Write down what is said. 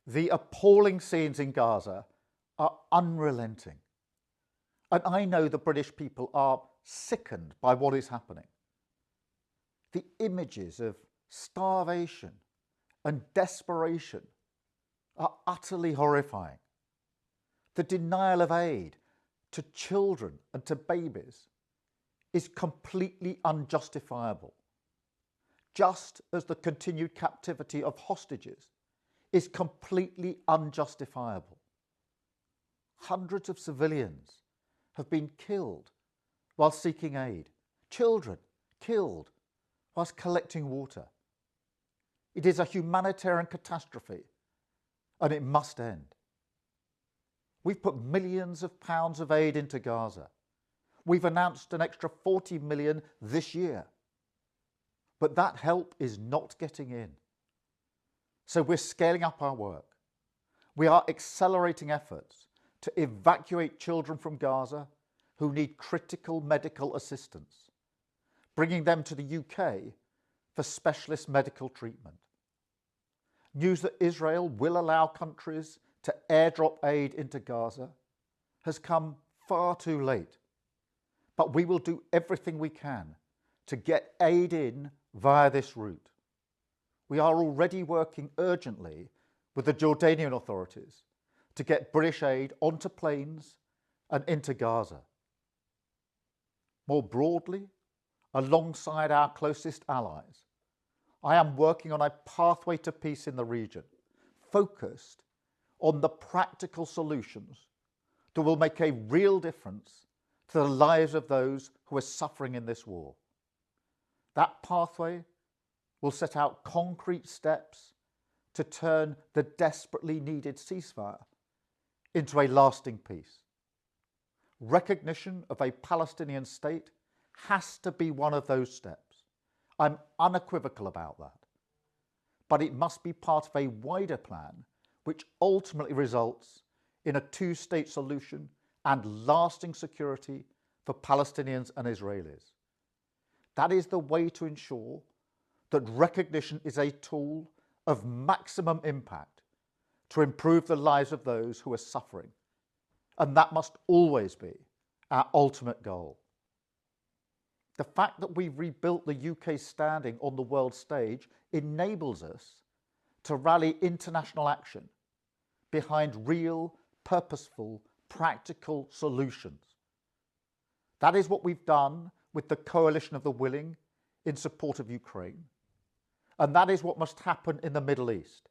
The appalling scenes in Gaza are unrelenting. And I know the British people are sickened by what is happening. The images of starvation and desperation are utterly horrifying. The denial of aid to children and to babies is completely unjustifiable, just as the continued captivity of hostages is completely unjustifiable. Hundreds of civilians have been killed while seeking aid, children killed whilst collecting water. It is a humanitarian catastrophe and it must end. We've put millions of pounds of aid into Gaza. We've announced an extra 40 million this year. But that help is not getting in. So we're scaling up our work. We are accelerating efforts to evacuate children from Gaza who need critical medical assistance, bringing them to the UK for specialist medical treatment. News that Israel will allow countries to airdrop aid into Gaza has come far too late. But we will do everything we can to get aid in via this route. We are already working urgently with the Jordanian authorities to get British aid onto planes and into Gaza. More broadly, alongside our closest allies, I am working on a pathway to peace in the region, focused on the practical solutions that will make a real difference to the lives of those who are suffering in this war. That pathway will set out concrete steps to turn the desperately needed ceasefire into a lasting peace. Recognition of a Palestinian state has to be one of those steps. I'm unequivocal about that. But it must be part of a wider plan which ultimately results in a two-state solution and lasting security for Palestinians and Israelis. That is the way to ensure that recognition is a tool of maximum impact to improve the lives of those who are suffering. And that must always be our ultimate goal. The fact that we've rebuilt the UK's standing on the world stage enables us to rally international action behind real, purposeful, practical solutions. That is what we've done with the Coalition of the Willing in support of Ukraine. And that is what must happen in the Middle East.